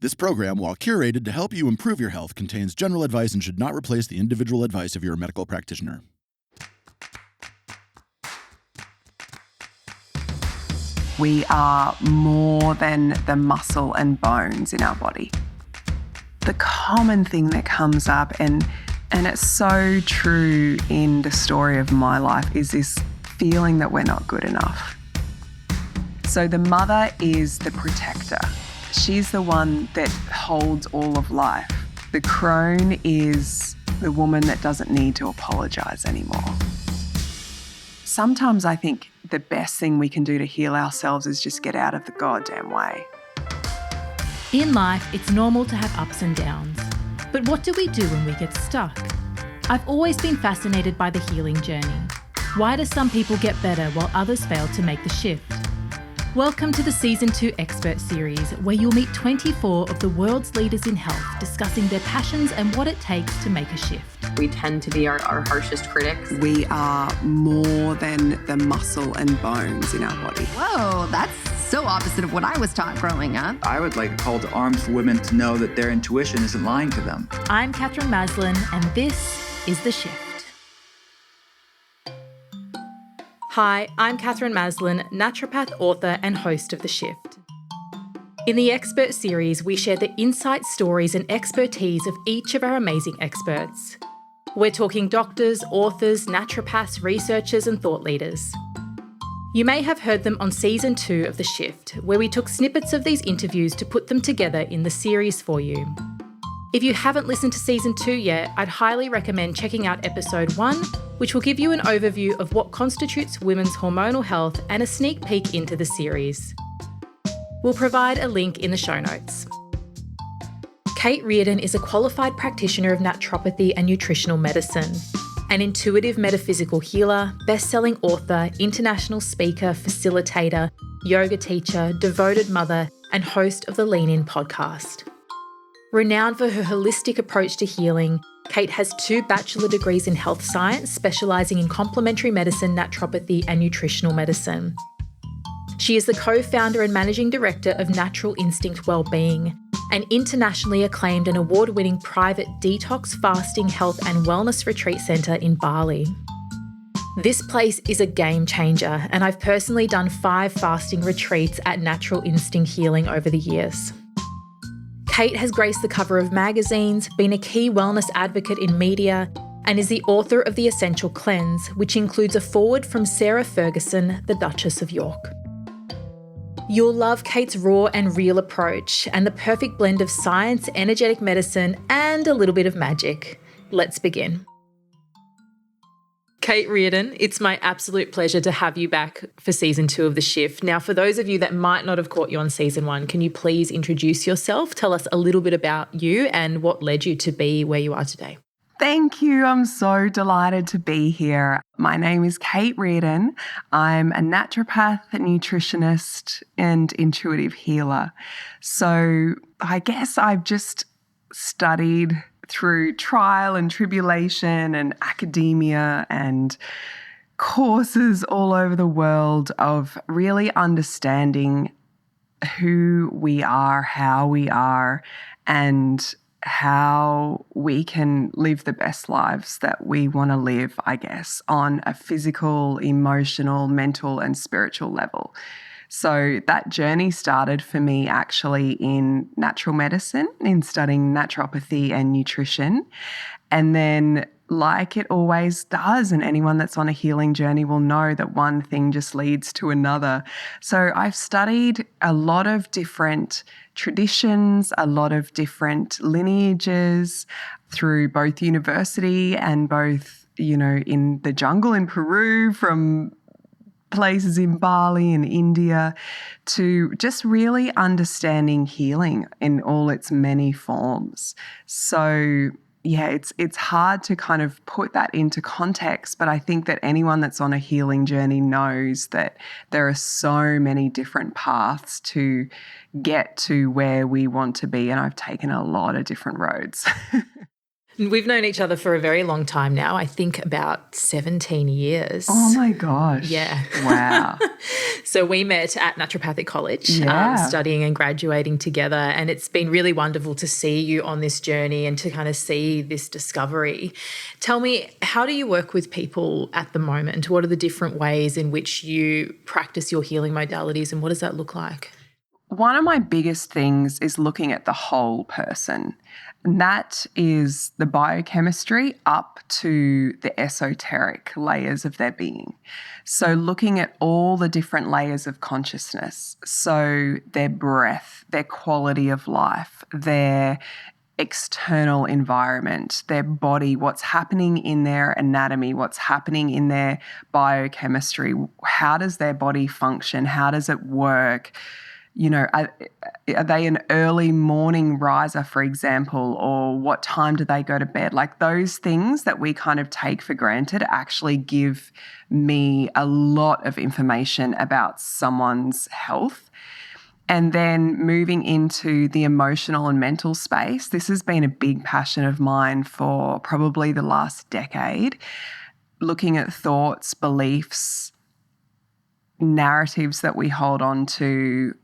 This program, while curated to help you improve your health, contains general advice and should not replace the individual advice of your medical practitioner. We are more than the muscle and bones in our body. The common thing that comes up, and it's so true in the story of my life, is this feeling that we're not good enough. So the mother is the protector. She's the one that holds all of life. The crone is the woman that doesn't need to apologise anymore. Sometimes I think the best thing we can do to heal ourselves is just get out of the goddamn way. In life, it's normal to have ups and downs. But what do we do when we get stuck? I've always been fascinated by the healing journey. Why do some people get better while others fail to make the shift? Welcome to the Season 2 Expert Series, where you'll meet 24 of the world's leaders in health discussing their passions and what it takes to make a shift. We tend to be our harshest critics. We are more than the muscle and bones in our body. Whoa, that's so opposite of what I was taught growing up. I would like a call to arms for women to know that their intuition isn't lying to them. I'm Catherine Maslin, and this is The Shift. Hi, I'm Catherine Maslin, naturopath, author, and host of The Shift. In the Expert Series, we share the insight, stories, and expertise of each of our amazing experts. We're talking doctors, authors, naturopaths, researchers, and thought leaders. You may have heard them on Season 2 of The Shift, where we took snippets of these interviews to put them together in the series for you. If you haven't listened to Season 2 yet, I'd highly recommend checking out Episode 1, which will give you an overview of what constitutes women's hormonal health and a sneak peek into the series. We'll provide a link in the show notes. Kate Reardon is a qualified practitioner of naturopathy and nutritional medicine, an intuitive metaphysical healer, best-selling author, international speaker, facilitator, yoga teacher, devoted mother, and host of the Lean In podcast. Renowned for her holistic approach to healing, Kate has 2 bachelor degrees in health science, specialising in complementary medicine, naturopathy, and nutritional medicine. She is the co-founder and managing director of Natural Instinct Wellbeing, an internationally acclaimed and award-winning private detox, fasting, health, and wellness retreat centre in Bali. This place is a game changer, and I've personally done 5 fasting retreats at Natural Instinct Healing over the years. Kate has graced the cover of magazines, been a key wellness advocate in media, and is the author of The Essential Cleanse, which includes a foreword from Sarah Ferguson, the Duchess of York. You'll love Kate's raw and real approach and the perfect blend of science, energetic medicine, and a little bit of magic. Let's begin. Kate Reardon, it's my absolute pleasure to have you back for Season 2 of The Shift. Now, for those of you that might not have caught you on Season 1, can you please introduce yourself? Tell us a little bit about you and what led you to be where you are today. Thank you. I'm so delighted to be here. My name is Kate Reardon. I'm a naturopath, a nutritionist, and intuitive healer. So I guess I've just studied through trial and tribulation and academia and courses all over the world of really understanding who we are, how we are, and how we can live the best lives that we want to live, I guess, on a physical, emotional, mental, and spiritual level. So that journey started for me actually in natural medicine, in studying naturopathy and nutrition. And then, like it always does, and anyone that's on a healing journey will know that one thing just leads to another. So I've studied a lot of different traditions, a lot of different lineages through both university and both, in the jungle in Peru, from places in Bali and India, to just really understanding healing in all its many forms. So yeah, it's hard to kind of put that into context, but I think that anyone that's on a healing journey knows that there are so many different paths to get to where we want to be, and I've taken a lot of different roads. We've known each other for a very long time now. I think about 17 years. Oh my gosh. Yeah. Wow. So we met at Naturopathic College, Yeah. studying and graduating together. And it's been really wonderful to see you on this journey and to kind of see this discovery. Tell me, how do you work with people at the moment? What are the different ways in which you practice your healing modalities, and what does that look like? One of my biggest things is looking at the whole person. And that is the biochemistry up to the esoteric layers of their being. So looking at all the different layers of consciousness. So their breath, their quality of life, their external environment, their body, what's happening in their anatomy, what's happening in their biochemistry. How does their body function? How does it work? You know, are they an early morning riser, for example, or what time do they go to bed? Like those things that we kind of take for granted actually give me a lot of information about someone's health. And then moving into the emotional and mental space, this has been a big passion of mine for probably the last decade, looking at thoughts, beliefs, narratives that we hold on to,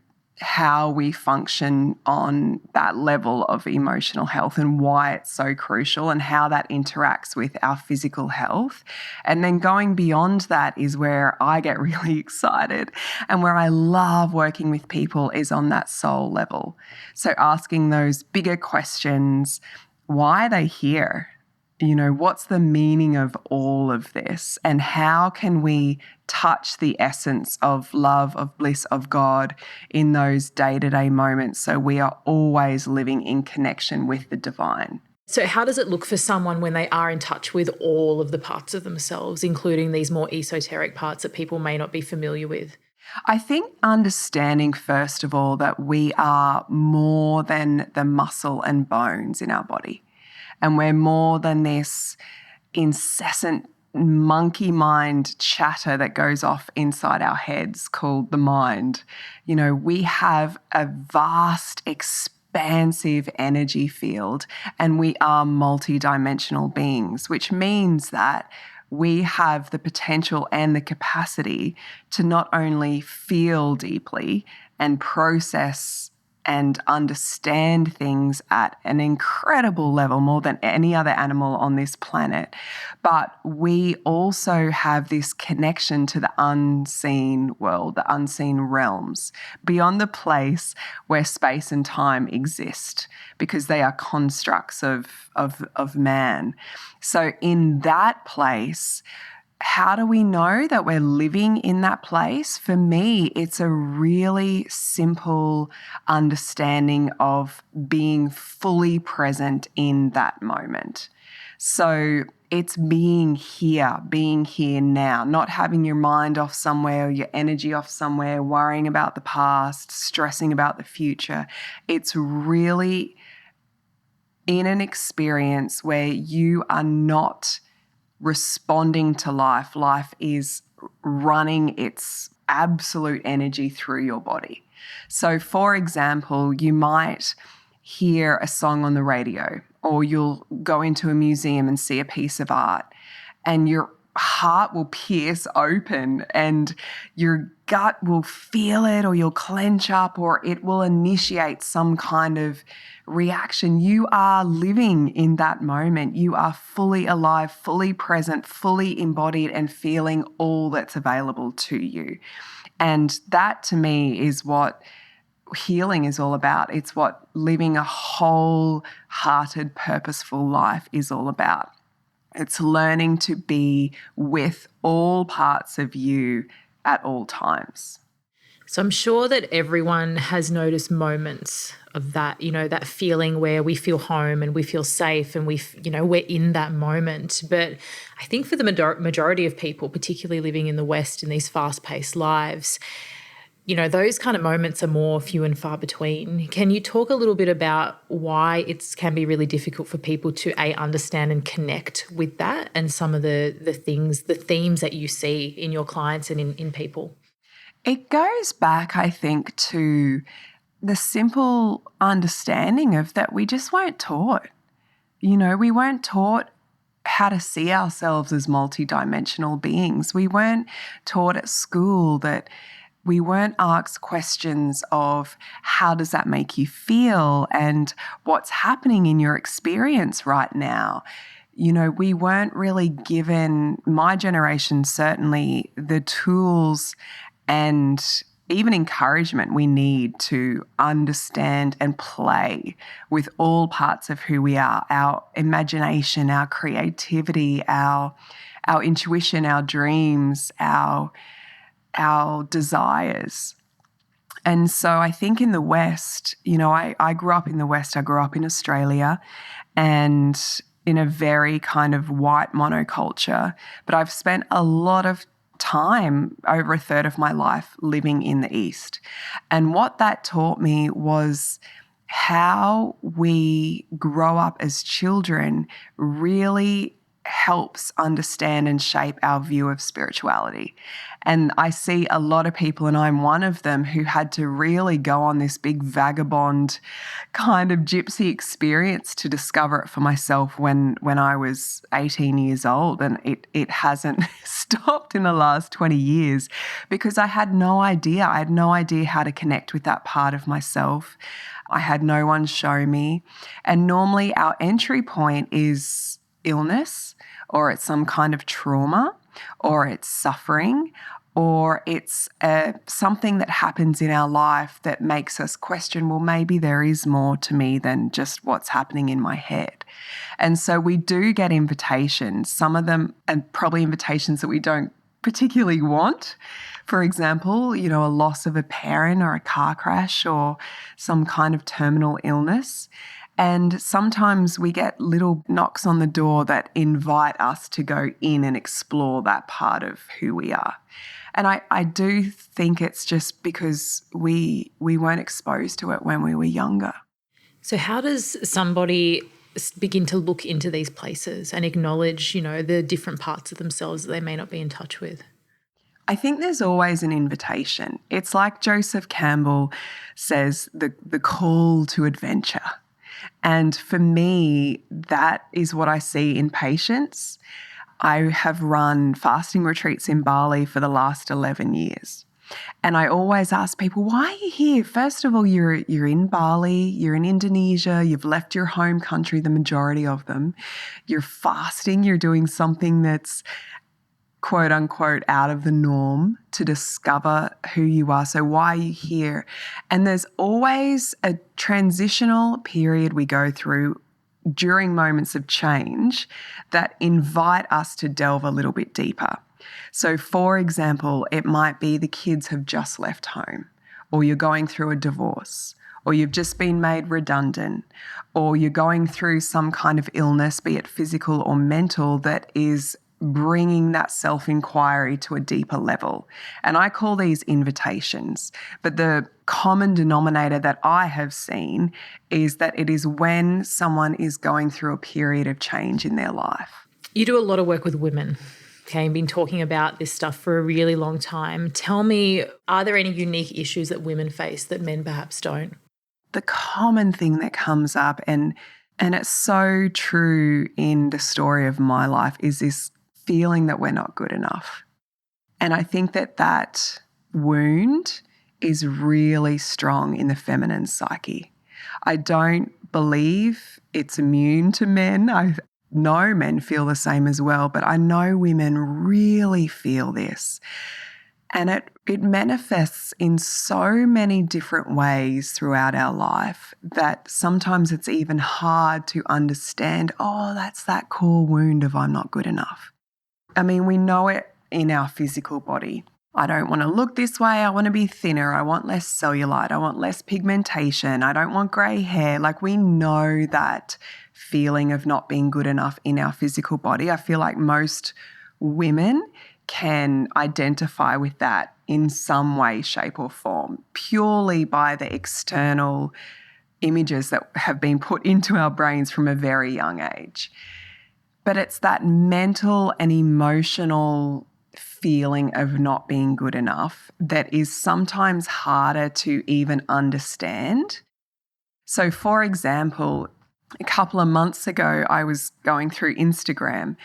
how we function on that level of emotional health and why it's so crucial and how that interacts with our physical health. And then going beyond that is where I get really excited and where I love working with people is on that soul level. So asking those bigger questions, why are they here? You know, what's the meaning of all of this? And how can we touch the essence of love, of bliss, of God in those day-to-day moments so we are always living in connection with the divine? So how does it look for someone when they are in touch with all of the parts of themselves, including these more esoteric parts that people may not be familiar with? I think understanding, first of all, that we are more than the muscle and bones in our body. And we're more than this incessant monkey mind chatter that goes off inside our heads called the mind. You know, we have a vast, expansive energy field and we are multidimensional beings, which means that we have the potential and the capacity to not only feel deeply and process and understand things at an incredible level, more than any other animal on this planet. But we also have this connection to the unseen world, the unseen realms, beyond the place where space and time exist, because they are constructs of man. So in that place, how do we know that we're living in that place? For me, it's a really simple understanding of being fully present in that moment. So it's being here now, not having your mind off somewhere or your energy off somewhere, worrying about the past, stressing about the future. It's really in an experience where you are not responding to life. Life is running its absolute energy through your body. So, for example, you might hear a song on the radio, or you'll go into a museum and see a piece of art, and your heart will pierce open and your gut will feel it, or you'll clench up, or it will initiate some kind of reaction. You are living in that moment. You are fully alive, fully present, fully embodied, and feeling all that's available to you. And that to me is what healing is all about. It's what living a wholehearted, purposeful life is all about. It's learning to be with all parts of you at all times. So I'm sure that everyone has noticed moments of that, you know, that feeling where we feel home and we feel safe and we're in that moment. But I think for the majority of people, particularly living in the West in these fast-paced lives, you know, those kind of moments are more few and far between. Can you talk a little bit about why it can be really difficult for people to understand and connect with that, and some of the themes that you see in your clients and in people? It goes back, I think, to the simple understanding of that we just weren't taught. we weren't taught how to see ourselves as multidimensional beings. We weren't taught at school that we weren't asked questions of how does that make you feel and what's happening in your experience right now. We weren't really given, my generation certainly, the tools and even encouragement we need to understand and play with all parts of who we are, our imagination, our creativity, our intuition, our dreams, our desires. And so I think in the West, I grew up in the West, I grew up in Australia and in a very kind of white monoculture, but I've spent a lot of time, over a third of my life, living in the East. And what that taught me was how we grow up as children really helps understand and shape our view of spirituality. And I see a lot of people, and I'm one of them, who had to really go on this big vagabond kind of gypsy experience to discover it for myself when I was 18 years old. And it hasn't stopped in the last 20 years because I had no idea. I had no idea how to connect with that part of myself. I had no one show me. And normally our entry point is illness, or it's some kind of trauma, or it's suffering, or it's something that happens in our life that makes us question, well, maybe there is more to me than just what's happening in my head. And so we do get invitations, some of them, and probably invitations that we don't particularly want. For example, a loss of a parent or a car crash or some kind of terminal illness. And sometimes we get little knocks on the door that invite us to go in and explore that part of who we are. And I do think it's just because we weren't exposed to it when we were younger. So how does somebody begin to look into these places and acknowledge, the different parts of themselves that they may not be in touch with? I think there's always an invitation. It's like Joseph Campbell says, the call to adventure. And for me, that is what I see in patients. I have run fasting retreats in Bali for the last 11 years. And I always ask people, why are you here? First of all, you're in Bali, you're in Indonesia, you've left your home country, the majority of them. You're fasting, you're doing something that's quote unquote out of the norm to discover who you are. So why are you here? And there's always a transitional period we go through during moments of change that invite us to delve a little bit deeper. So for example, it might be the kids have just left home, or you're going through a divorce, or you've just been made redundant, or you're going through some kind of illness, be it physical or mental, that is bringing that self-inquiry to a deeper level. And I call these invitations. But the common denominator that I have seen is that it is when someone is going through a period of change in their life. You do a lot of work with women, okay, and been talking about this stuff for a really long time. Tell me, are there any unique issues that women face that men perhaps don't? The common thing that comes up, and it's so true in the story of my life, is this feeling that we're not good enough. And I think that wound is really strong in the feminine psyche. I don't believe it's immune to men. I know men feel the same as well, but I know women really feel this. And it manifests in so many different ways throughout our life that sometimes it's even hard to understand, that's that core wound of I'm not good enough. I mean, we know it in our physical body. I don't want to look this way. I want to be thinner. I want less cellulite. I want less pigmentation. I don't want grey hair. Like, we know that feeling of not being good enough in our physical body. I feel like most women can identify with that in some way, shape or form, purely by the external images that have been put into our brains from a very young age. But it's that mental and emotional feeling of not being good enough that is sometimes harder to even understand. So, for example, a couple of months ago, I was going through Instagram.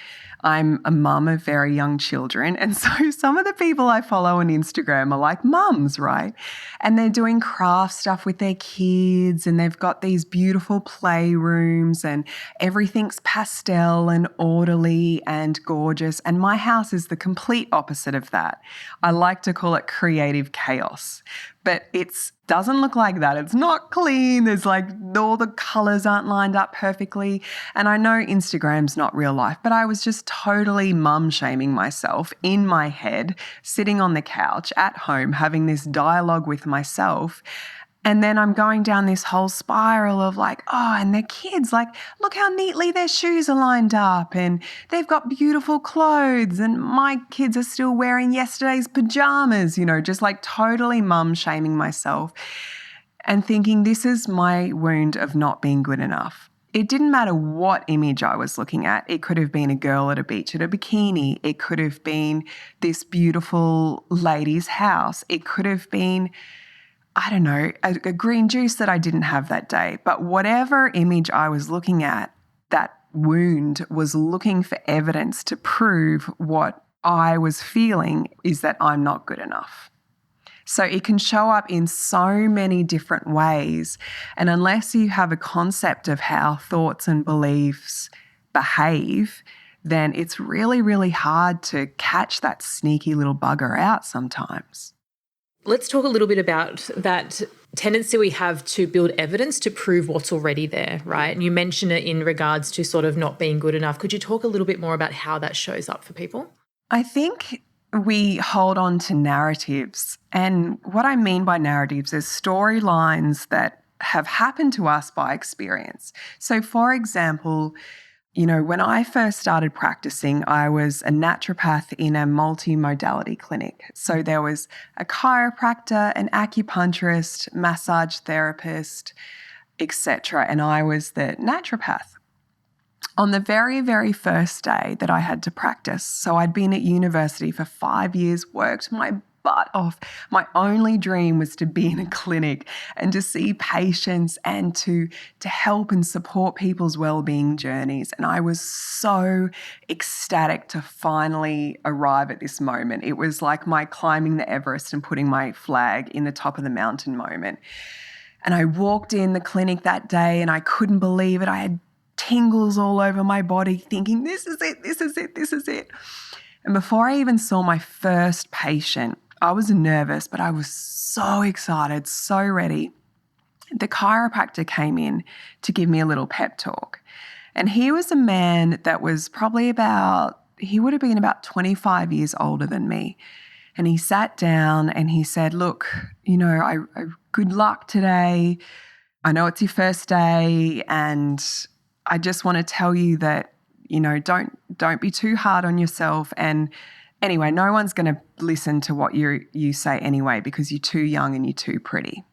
I'm a mum of very young children. And so some of the people I follow on Instagram are like mums, right? And they're doing craft stuff with their kids and they've got these beautiful playrooms and everything's pastel and orderly and gorgeous. And my house is the complete opposite of that. I like to call it creative chaos. But it doesn't look like that. It's not clean. There's like all the colors aren't lined up perfectly. And I know Instagram's not real life, but I was just totally mum shaming myself in my head, sitting on the couch at home, having this dialogue with myself. And then I'm going down this whole spiral of like, oh, and their kids, like, look how neatly their shoes are lined up and they've got beautiful clothes and my kids are still wearing yesterday's pajamas, just like totally mum shaming myself and thinking this is my wound of not being good enough. It didn't matter what image I was looking at. It could have been a girl at a beach in a bikini. It could have been this beautiful lady's house. It could have been, I don't know, a green juice that I didn't have that day. But whatever image I was looking at, that wound was looking for evidence to prove what I was feeling is that I'm not good enough. So it can show up in so many different ways. And unless you have a concept of how thoughts and beliefs behave, then it's really, really hard to catch that sneaky little bugger out sometimes. Let's talk a little bit about that tendency we have to build evidence to prove what's already there, right? And you mentioned it in regards to sort of not being good enough. Could you talk a little bit more about how that shows up for people? I think we hold on to narratives. And what I mean by narratives is storylines that have happened to us by experience. So, for example, when I first started practicing, I was a naturopath in a multi-modality clinic. So there was a chiropractor, an acupuncturist, massage therapist, etc. And I was the naturopath. On the very, very first day that I had to practice, so I'd been at university for 5 years, worked my butt off. My only dream was to be in a clinic and to see patients and to help and support people's well-being journeys. And I was so ecstatic to finally arrive at this moment. It was like my climbing the Everest and putting my flag in the top of the mountain moment. And I walked in the clinic that day and I couldn't believe it. I had tingles all over my body thinking, this is it, this is it, this is it. And before I even saw my first patient, I was nervous, but I was so excited, so ready. The chiropractor came in to give me a little pep talk. And he was a man that was probably he would have been about 25 years older than me. And he sat down and he said, look, I good luck today. I know it's your first day and I just want to tell you that, don't be too hard on yourself. And anyway, no one's going to listen to what you say anyway because you're too young and you're too pretty.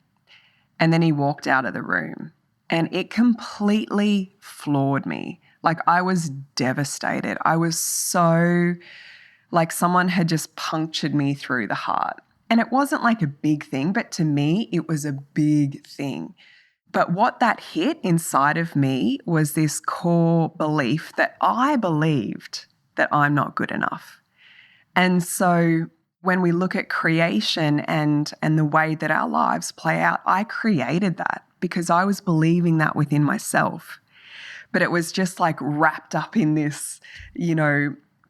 And then he walked out of the room and it completely floored me. Like I was devastated. I was so like someone had just punctured me through the heart. And it wasn't like a big thing, but to me, it was a big thing. But what that hit inside of me was this core belief that I believed that I'm not good enough. And so when we look at creation and the way that our lives play out, I created that because I was believing that within myself. But it was just like wrapped up in this,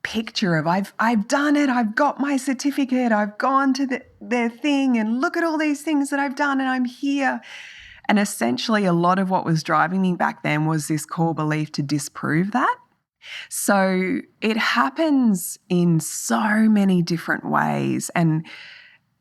picture of I've done it, I've got my certificate, I've gone to their thing and look at all these things that I've done and I'm here. And essentially a lot of what was driving me back then was this core belief to disprove that. So it happens in so many different ways. And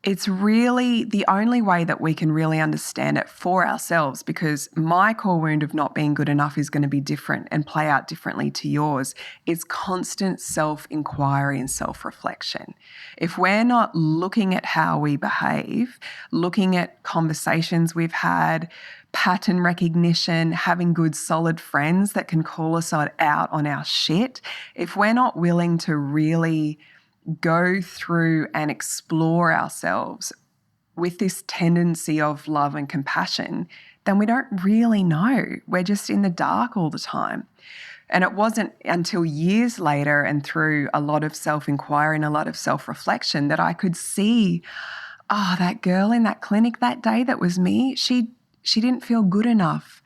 it's really the only way that we can really understand it for ourselves, because my core wound of not being good enough is going to be different and play out differently to yours. It's constant self-inquiry and self-reflection. If we're not looking at how we behave, looking at conversations we've had, pattern recognition, having good solid friends that can call us out on our shit, if we're not willing to really go through and explore ourselves with this tendency of love and compassion, then we don't really know. We're just in the dark all the time. And it wasn't until years later and through a lot of self-inquiry and a lot of self-reflection that I could see, that girl in that clinic that day that was me, she didn't feel good enough.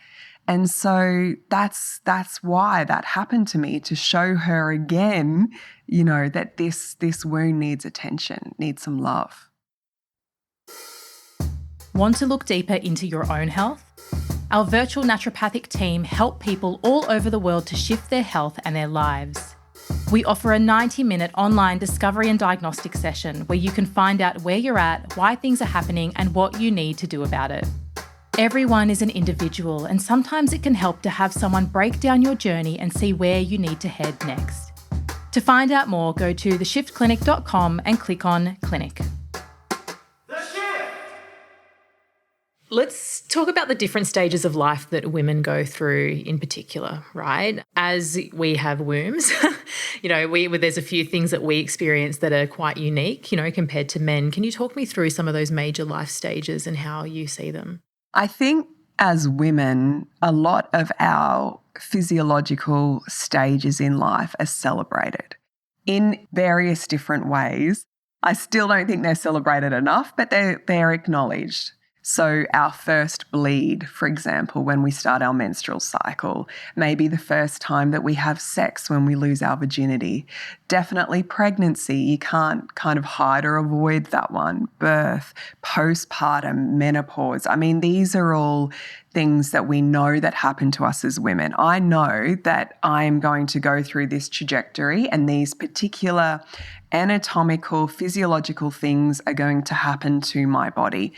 And so that's why that happened to me, to show her again, that this wound needs attention, needs some love. Want to look deeper into your own health? Our virtual naturopathic team help people all over the world to shift their health and their lives. We offer a 90-minute online discovery and diagnostic session where you can find out where you're at, why things are happening, and what you need to do about it. Everyone is an individual, and sometimes it can help to have someone break down your journey and see where you need to head next. To find out more, go to theshiftclinic.com and click on Clinic. Let's talk about the different stages of life that women go through in particular, right? As we have wombs, there's a few things that we experience that are quite unique, compared to men. Can you talk me through some of those major life stages and how you see them? I think as women, a lot of our physiological stages in life are celebrated in various different ways. I still don't think they're celebrated enough, but they're acknowledged. So our first bleed, for example, when we start our menstrual cycle, maybe the first time that we have sex when we lose our virginity, definitely pregnancy, you can't kind of hide or avoid that one, birth, postpartum, menopause. I mean, these are all things that we know that happen to us as women. I know that I'm going to go through this trajectory and these particular anatomical, physiological things are going to happen to my body.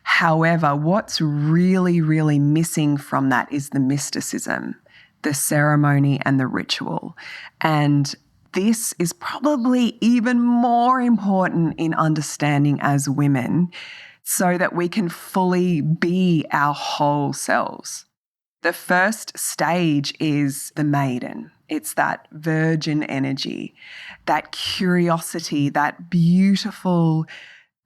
However, what's really, really missing from that is the mysticism, the ceremony and the ritual. And this is probably even more important in understanding as women so that we can fully be our whole selves. The first stage is the maiden. It's that virgin energy, that curiosity, that beautiful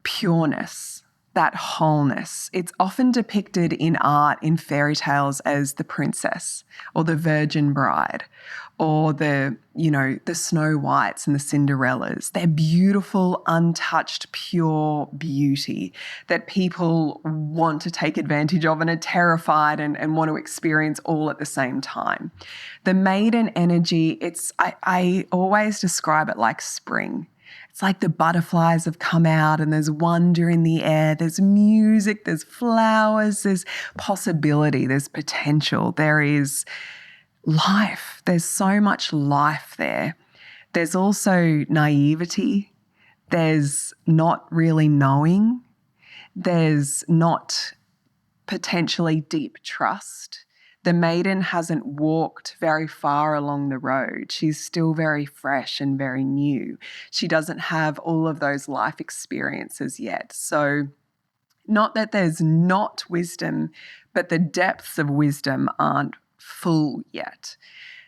pureness, that wholeness. It's often depicted in art, in fairy tales, as the princess or the virgin bride or the Snow Whites and the Cinderellas. They're beautiful, untouched, pure beauty that people want to take advantage of and are terrified and want to experience all at the same time. The maiden energy, I always describe it like spring. It's like the butterflies have come out and there's wonder in the air, there's music, there's flowers, there's possibility, there's potential, there is life. There's so much life there. There's also naivety. There's not really knowing. There's not potentially deep trust. The maiden hasn't walked very far along the road. She's still very fresh and very new. She doesn't have all of those life experiences yet. So not that there's not wisdom, but the depths of wisdom aren't full yet.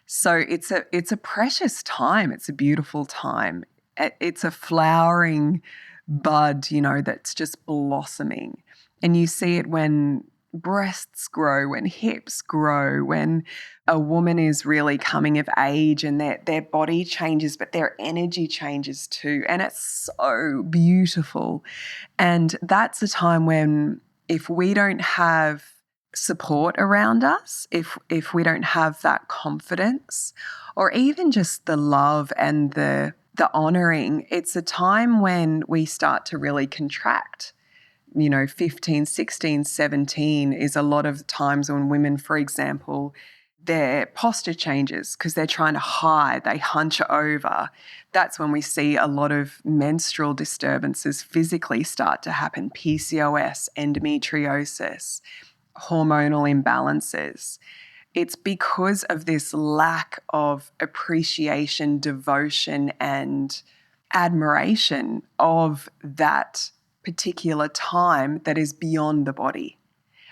So it's a precious time. It's a beautiful time. It's a flowering bud, that's just blossoming. And you see it when breasts grow, when hips grow, when a woman is really coming of age and their body changes, but their energy changes too. And it's so beautiful. And that's a time when if we don't have support around us, if we don't have that confidence or even just the love and the honoring, it's a time when we start to really contract. 15, 16, 17 is a lot of times when women, for example, their posture changes because they're trying to hide, they hunch over. That's when we see a lot of menstrual disturbances physically start to happen, PCOS, endometriosis, hormonal imbalances. It's because of this lack of appreciation, devotion, and admiration of that particular time that is beyond the body.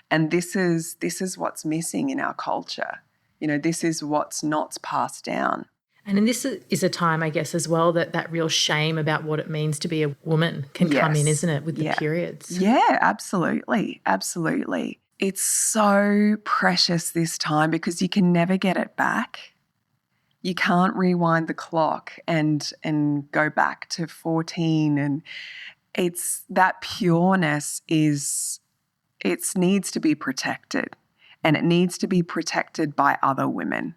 And this is what's missing in our culture. This is what's not passed down. And this is a time, I guess, as well, that real shame about what it means to be a woman can come in, isn't it, with the periods? Yeah, absolutely. Absolutely. it's so precious this time because you can never get it back. You can't rewind the clock and go back to 14, and it's that pureness it needs to be protected, and it needs to be protected by other women.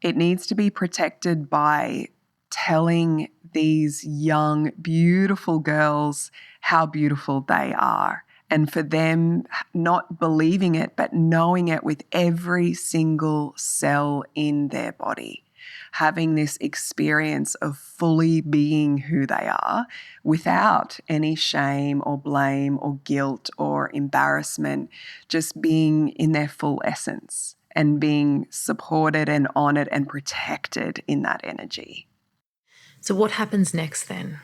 It needs to be protected by telling these young, beautiful girls how beautiful they are, and for them not believing it, but knowing it with every single cell in their body, having this experience of fully being who they are without any shame or blame or guilt or embarrassment, just being in their full essence and being supported and honored and protected in that energy. So what happens next then,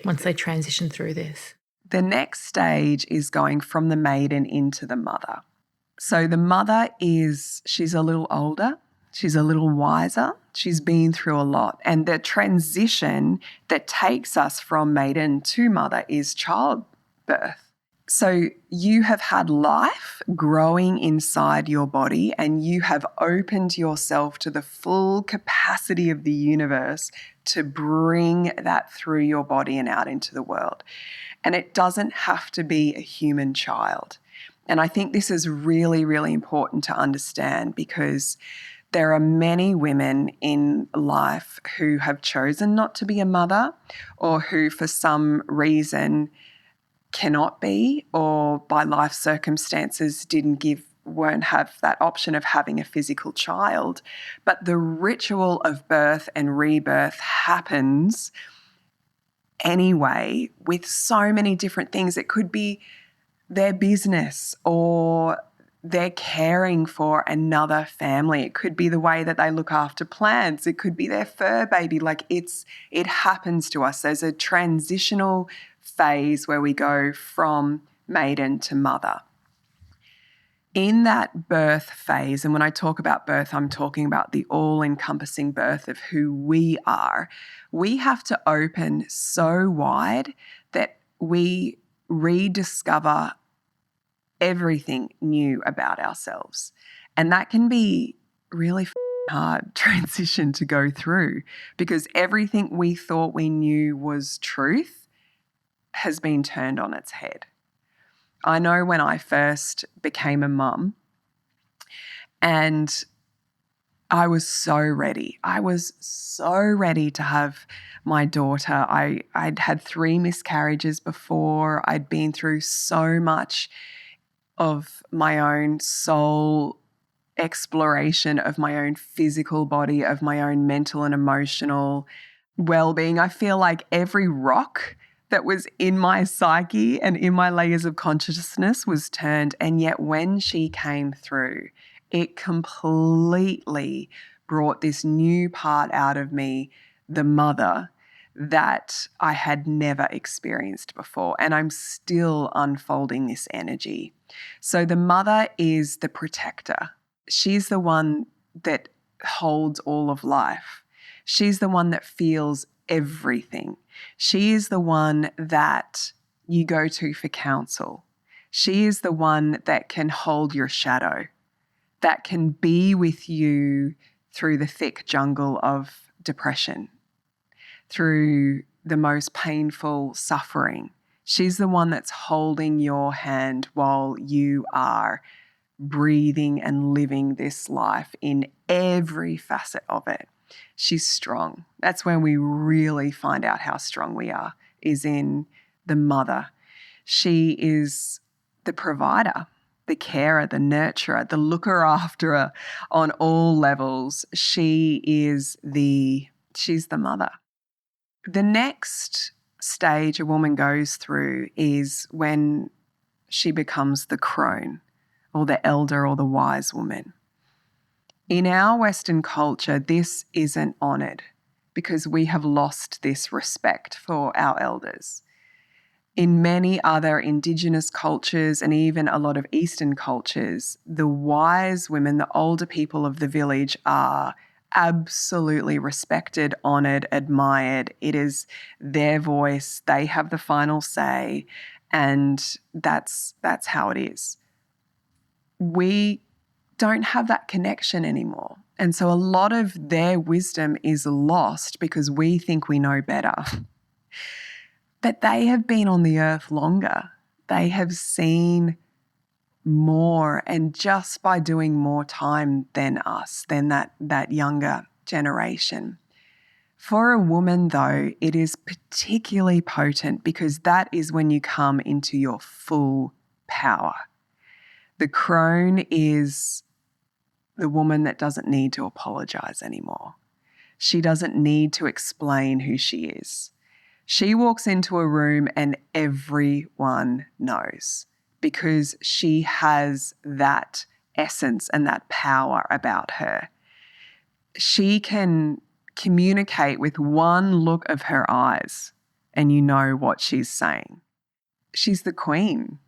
once they transition through this? The next stage is going from the maiden into the mother. So the mother she's a little older, she's a little wiser, she's been through a lot. And the transition that takes us from maiden to mother is childbirth. So you have had life growing inside your body, and you have opened yourself to the full capacity of the universe to bring that through your body and out into the world. And it doesn't have to be a human child. And I think this is really, really important to understand, because there are many women in life who have chosen not to be a mother, or who for some reason cannot be, or by life circumstances won't have that option of having a physical child. But the ritual of birth and rebirth happens anyway with so many different things. It could be their business, or they're caring for another family. It could be the way that they look after plants. It could be their fur baby. Like it happens to us. There's a transitional phase where we go from maiden to mother. In that birth phase, and when I talk about birth, I'm talking about the all-encompassing birth of who we are. We have to open so wide that we rediscover everything new about ourselves. And that can be really hard transition to go through, because everything we thought we knew was truth has been turned on its head. I know when I first became a mum, and I was so ready. I was so ready to have my daughter. I'd had 3 miscarriages before. I'd been through so much of my own soul exploration, of my own physical body, of my own mental and emotional well-being. I feel like every rock that was in my psyche and in my layers of consciousness was turned. And yet when she came through, it completely brought this new part out of me, the mother, that I had never experienced before. And I'm still unfolding this energy. So the mother is the protector. She's the one that holds all of life. She's the one that feels everything. She is the one that you go to for counsel. She is the one that can hold your shadow, that can be with you through the thick jungle of depression, through the most painful suffering. She's the one that's holding your hand while you are breathing and living this life in every facet of it. She's strong. That's when we really find out how strong we are, is in the mother. She is the provider, the carer, the nurturer, the looker after on all levels. She's the mother. The next stage a woman goes through is when she becomes the crone, or the elder, or the wise woman. In our Western culture, this isn't honoured because we have lost this respect for our elders. In many other Indigenous cultures, and even a lot of Eastern cultures, the wise women, the older people of the village, are absolutely respected, honoured, admired. It is their voice. They have the final say, and that's how it is. we don't have that connection anymore. And so a lot of their wisdom is lost because we think we know better. But they have been on the earth longer. They have seen more, and just by doing more time than us, than that younger generation. For a woman, though, it is particularly potent because that is when you come into your full power. The crone is the woman that doesn't need to apologize anymore. She doesn't need to explain who she is. She walks into a room and everyone knows because she has that essence and that power about her. She can communicate with one look of her eyes and you know what she's saying. She's the queen.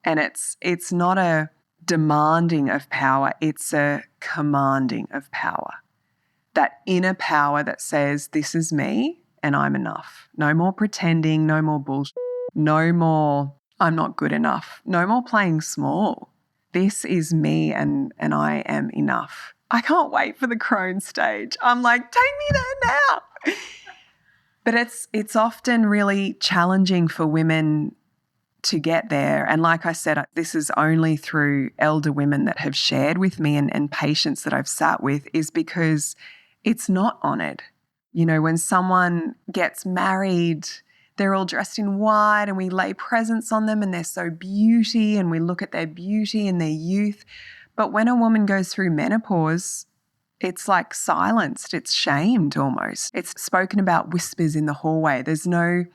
And it's not a demanding of power, it's a commanding of power. That inner power that says, this is me and I'm enough. No more pretending, no more bullshit, no more I'm not good enough, no more playing small. This is me and I am enough. I can't wait for the crone stage. I'm like, take me there now. But it's often really challenging for women to get there. And like I said, this is only through elder women that have shared with me and patients that I've sat with, is because it's not honoured. You know, when someone gets married, they're all dressed in white and we lay presents on them and they're so beauty and we look at their beauty and their youth. But when a woman goes through menopause, it's like silenced, it's shamed almost. It's spoken about whispers in the hallway. There's no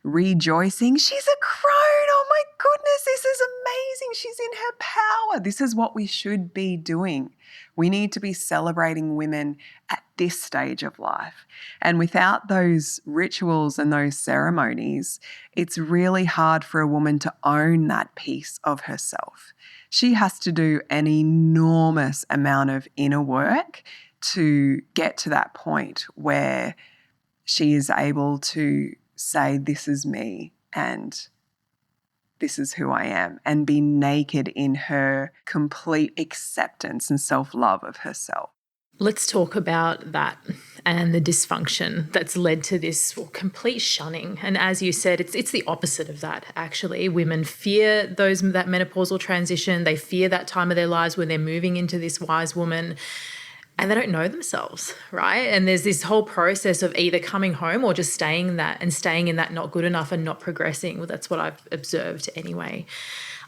rejoicing. She's a crone. Oh my goodness, this is amazing. She's in her power. This is what we should be doing. We need to be celebrating women at this stage of life. And without those rituals and those ceremonies, it's really hard for a woman to own that piece of herself. She has to do an enormous amount of inner work to get to that point where she is able to say, this is me and this is who I am, and be naked in her complete acceptance and self-love of herself. Let's talk about that and the dysfunction that's led to this complete shunning. And as you said, it's the opposite of that, actually. Women fear that menopausal transition. They fear that time of their lives when they're moving into this wise woman, and they don't know themselves, right? And there's this whole process of either coming home or just staying in that not good enough and not progressing. Well, that's what I've observed anyway.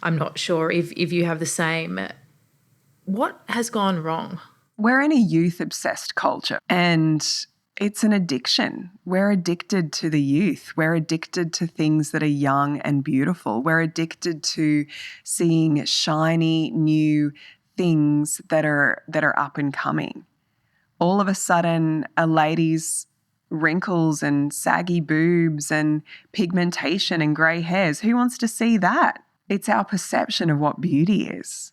I'm not sure if you have the same. What has gone wrong? We're in a youth-obsessed culture and it's an addiction. We're addicted to the youth. We're addicted to things that are young and beautiful. We're addicted to seeing shiny, new things that are up and coming. All of a sudden, a lady's wrinkles and saggy boobs and pigmentation and grey hairs, who wants to see that? It's our perception of what beauty is.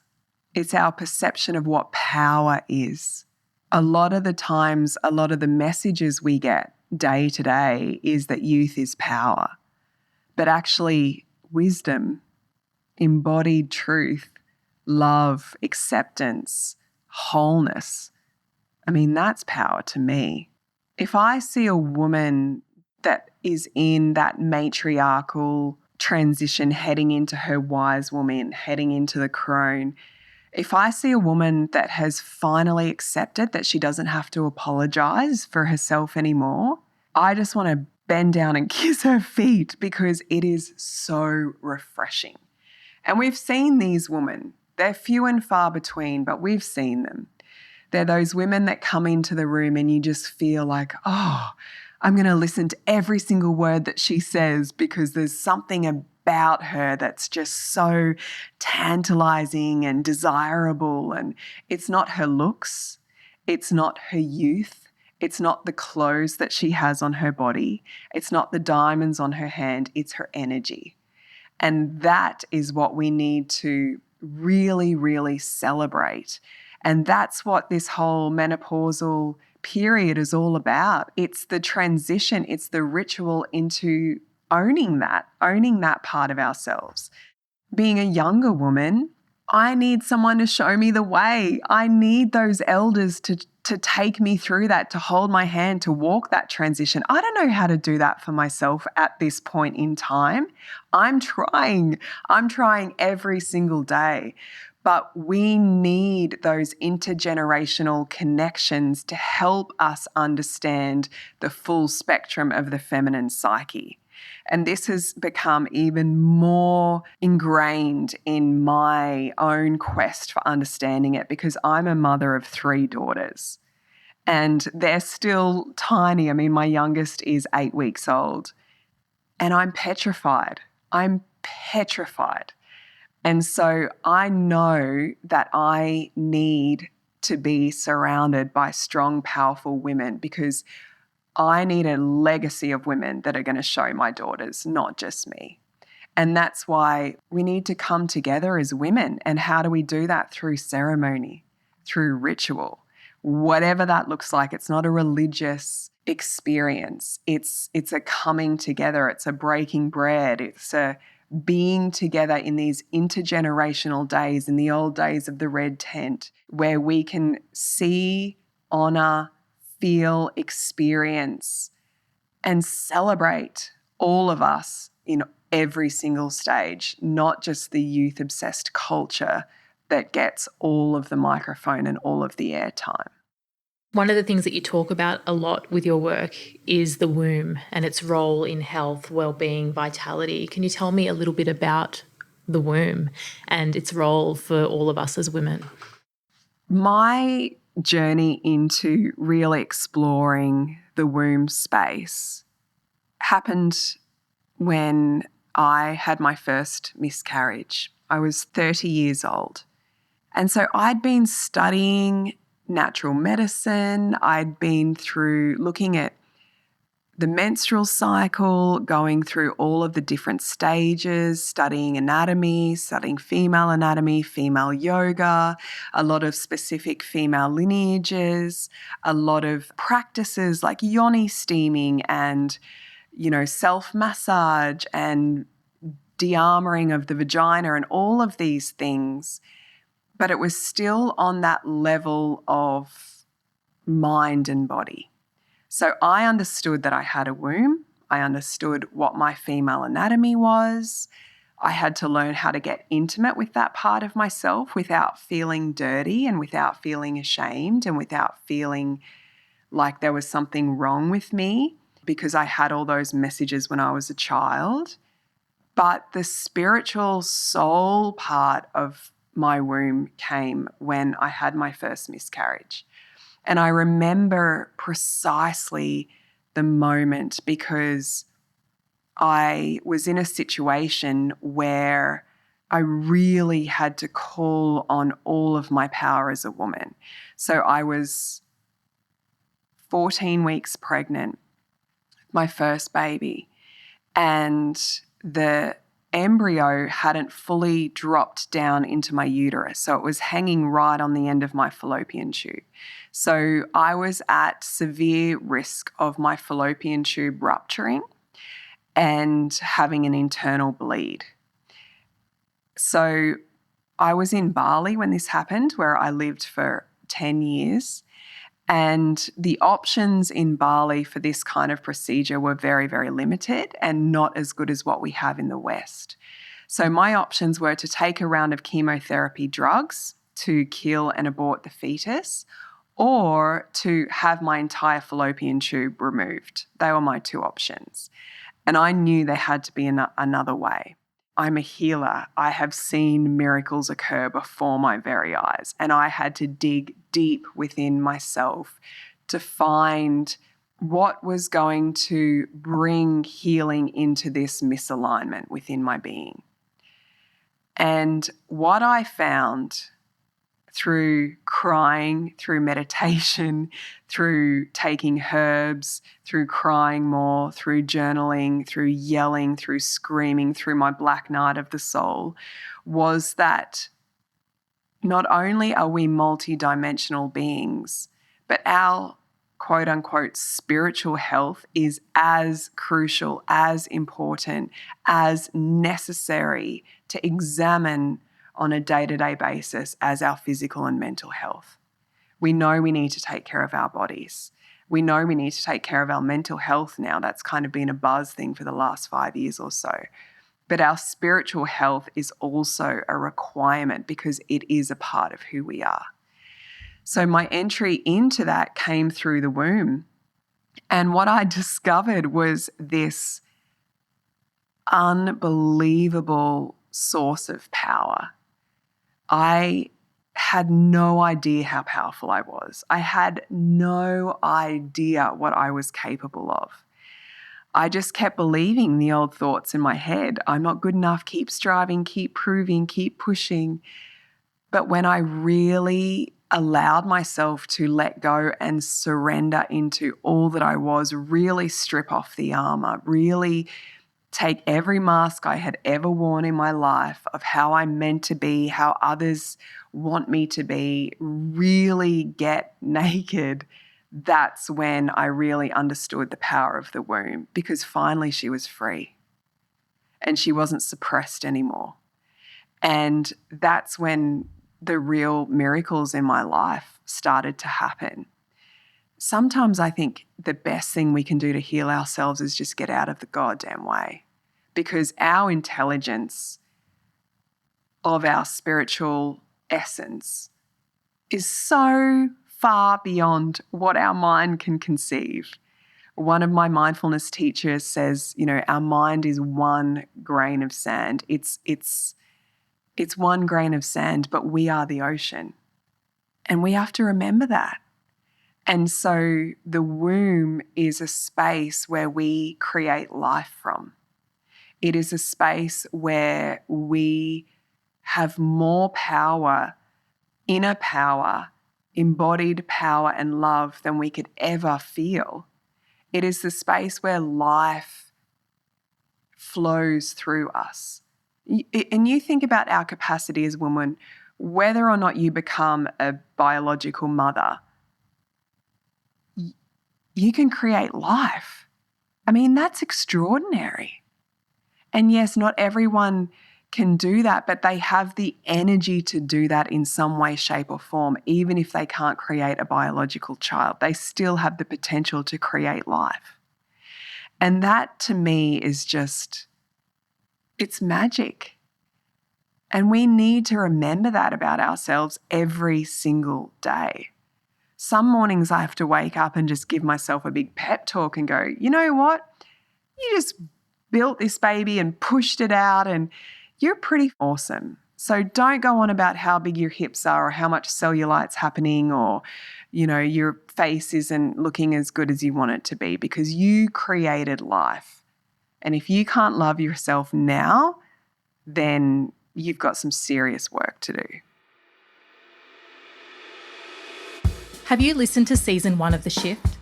It's our perception of what power is. A lot of the times, a lot of the messages we get day to day is that youth is power. But actually, wisdom, embodied truth, love, acceptance, wholeness, I mean, that's power to me. If I see a woman that is in that matriarchal transition, heading into her wise woman, heading into the crone, if I see a woman that has finally accepted that she doesn't have to apologize for herself anymore, I just want to bend down and kiss her feet because it is so refreshing. And we've seen these women. They're few and far between, but we've seen them. They're those women that come into the room and you just feel like, oh, I'm going to listen to every single word that she says because there's something about her that's just so tantalizing and desirable. And it's not her looks. It's not her youth. It's not the clothes that she has on her body. It's not the diamonds on her hand. It's her energy. And that is what we need to really, really celebrate. And that's what this whole menopausal period is all about. It's the transition. It's the ritual into owning that part of ourselves. Being a younger woman, I need someone to show me the way. I need those elders to take me through that, to hold my hand, to walk that transition. I don't know how to do that for myself at this point in time. I'm trying every single day. But we need those intergenerational connections to help us understand the full spectrum of the feminine psyche. And this has become even more ingrained in my own quest for understanding it, because I'm a mother of 3 daughters and they're still tiny. I mean, my youngest is 8 weeks old and I'm petrified. And so I know that I need to be surrounded by strong, powerful women, because I need a legacy of women that are going to show my daughters, not just me. And that's why we need to come together as women. And how do we do that? Through ceremony, through ritual, whatever that looks like. It's not a religious experience. It's a coming together. It's a breaking bread. It's a being together in these intergenerational days, in the old days of the red tent, where we can see, honor, feel, experience, and celebrate all of us in every single stage, not just the youth-obsessed culture that gets all of the microphone and all of the airtime. One of the things that you talk about a lot with your work is the womb and its role in health, well-being, vitality. Can you tell me a little bit about the womb and its role for all of us as women? My journey into really exploring the womb space happened when I had my first miscarriage. I was 30 years old. And so I'd been studying natural medicine. I'd been through looking at the menstrual cycle, going through all of the different stages, studying anatomy, studying female anatomy, female yoga, a lot of specific female lineages, a lot of practices like yoni steaming and, self-massage and de-armoring of the vagina and all of these things. But it was still on that level of mind and body. So I understood that I had a womb. I understood what my female anatomy was. I had to learn how to get intimate with that part of myself without feeling dirty and without feeling ashamed and without feeling like there was something wrong with me, because I had all those messages when I was a child. But the spiritual soul part of my womb came when I had my first miscarriage. And I remember precisely the moment, because I was in a situation where I really had to call on all of my power as a woman. So I was 14 weeks pregnant, my first baby, and the embryo hadn't fully dropped down into my uterus. So it was hanging right on the end of my fallopian tube. So I was at severe risk of my fallopian tube rupturing and having an internal bleed. So I was in Bali when this happened, where I lived for 10 years. And the options in Bali for this kind of procedure were very, very limited and not as good as what we have in the West. So my options were to take a round of chemotherapy drugs to kill and abort the fetus, or to have my entire fallopian tube removed. They were my 2 options. And I knew there had to be another way. I'm a healer. I have seen miracles occur before my very eyes, and I had to dig deep within myself to find what was going to bring healing into this misalignment within my being. And what I found through crying, through meditation, through taking herbs, through crying more, through journaling, through yelling, through screaming, through my black night of the soul, was that not only are we multidimensional beings, but our quote unquote spiritual health is as crucial, as important, as necessary to examine on a day-to-day basis as our physical and mental health. We know we need to take care of our bodies. We know we need to take care of our mental health now. That's kind of been a buzz thing for the last 5 years or so. But our spiritual health is also a requirement because it is a part of who we are. So my entry into that came through the womb. And what I discovered was this unbelievable source of power. I had no idea how powerful I was. I had no idea what I was capable of. I just kept believing the old thoughts in my head. I'm not good enough. Keep striving, keep proving, keep pushing. But when I really allowed myself to let go and surrender into all that I was, really strip off the armor, really take every mask I had ever worn in my life of how I'm meant to be, how others want me to be, really get naked, that's when I really understood the power of the womb, because finally she was free and she wasn't suppressed anymore. And that's when the real miracles in my life started to happen. Sometimes I think the best thing we can do to heal ourselves is just get out of the goddamn way, because our intelligence of our spiritual essence is so far beyond what our mind can conceive. One of my mindfulness teachers says, our mind is one grain of sand. It's one grain of sand, but we are the ocean. And we have to remember that. And so the womb is a space where we create life from. It is a space where we have more power, inner power, embodied power and love than we could ever feel. It is the space where life flows through us. And you think about our capacity as women, whether or not you become a biological mother, you can create life. I mean, that's extraordinary. And yes, not everyone can do that, but they have the energy to do that in some way, shape, or form. Even if they can't create a biological child, they still have the potential to create life. And that to me is just, it's magic. And we need to remember that about ourselves every single day. Some mornings I have to wake up and just give myself a big pep talk and go, you know what? You just built this baby and pushed it out and you're pretty awesome. So don't go on about how big your hips are or how much cellulite's happening or, your face isn't looking as good as you want it to be, because you created life. And if you can't love yourself now, then you've got some serious work to do. Have you listened to season 1 of The Shift?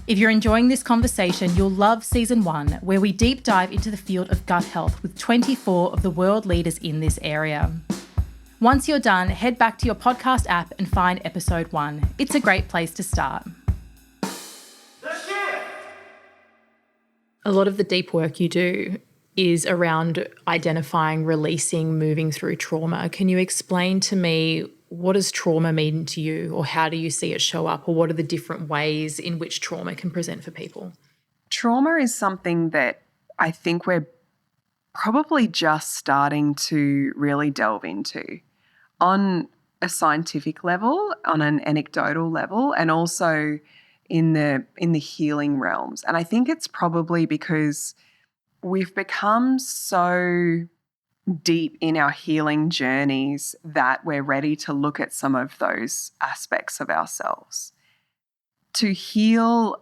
If you're enjoying this conversation, you'll love season 1, where we deep dive into the field of gut health with 24 of the world leaders in this area. Once you're done, head back to your podcast app and find episode 1. It's a great place to start. A lot of the deep work you do is around identifying, releasing, moving through trauma. Can you explain to me, what does trauma mean to you, or how do you see it show up, or what are the different ways in which trauma can present for people? Trauma is something that I think we're probably just starting to really delve into on a scientific level, on an anecdotal level, and also in the healing realms. And I think it's probably because we've become so deep in our healing journeys that we're ready to look at some of those aspects of ourselves. To heal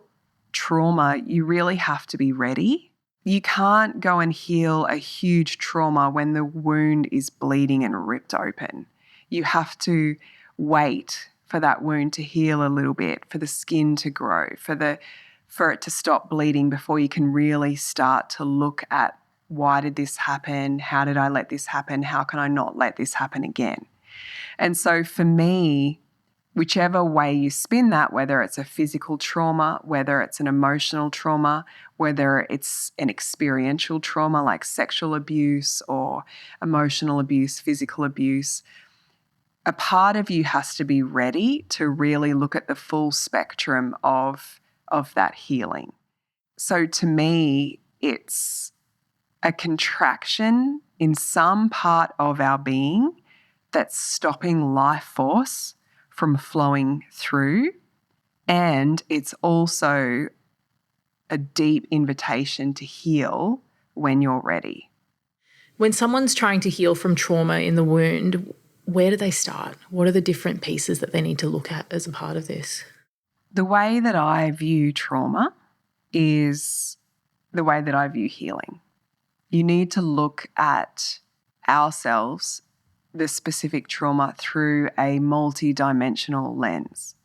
trauma, you really have to be ready. You can't go and heal a huge trauma when the wound is bleeding and ripped open. You have to wait for that wound to heal a little bit, for the skin to grow, for it to stop bleeding before you can really start to look at, why did this happen? How did I let this happen? How can I not let this happen again? And so for me, whichever way you spin that, whether it's a physical trauma, whether it's an emotional trauma, whether it's an experiential trauma like sexual abuse or emotional abuse, physical abuse, a part of you has to be ready to really look at the full spectrum of that healing. So to me, it's a contraction in some part of our being that's stopping life force from flowing through. And it's also a deep invitation to heal when you're ready. When someone's trying to heal from trauma in the wound, where do they start? What are the different pieces that they need to look at as a part of this? The way that I view trauma is the way that I view healing. You need to look at ourselves, the specific trauma, through a multi-dimensional lens.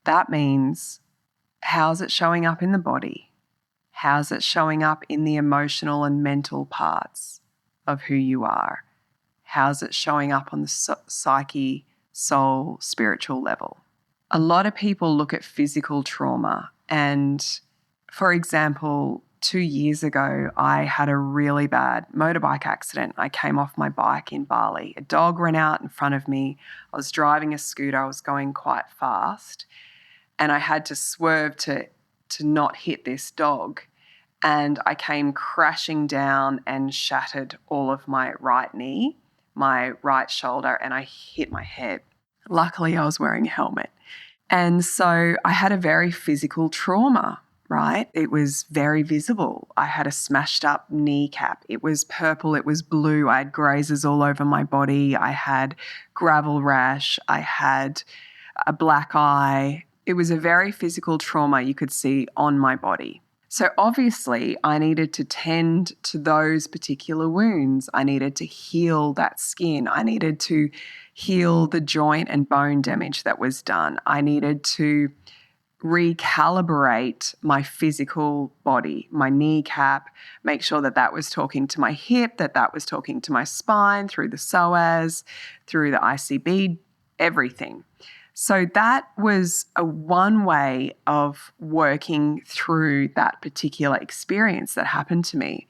That means, how's it showing up in the body? How's it showing up in the emotional and mental parts of who you are? How's it showing up on the psyche, soul, spiritual level? A lot of people look at physical trauma, and for example, 2 years ago, I had a really bad motorbike accident. I came off my bike in Bali. A dog ran out in front of me. I was driving a scooter. I was going quite fast, and I had to swerve to not hit this dog. And I came crashing down and shattered all of my right knee, my right shoulder, and I hit my head. Luckily, I was wearing a helmet. And so I had a very physical trauma, right? It was very visible. I had a smashed up kneecap. It was purple. It was blue. I had grazes all over my body. I had gravel rash. I had a black eye. It was a very physical trauma you could see on my body. So obviously I needed to tend to those particular wounds. I needed to heal that skin. I needed to heal the joint and bone damage that was done. I needed to recalibrate my physical body, my kneecap, make sure that that was talking to my hip, that that was talking to my spine through the psoas, through the ICB, everything. So that was a one way of working through that particular experience that happened to me.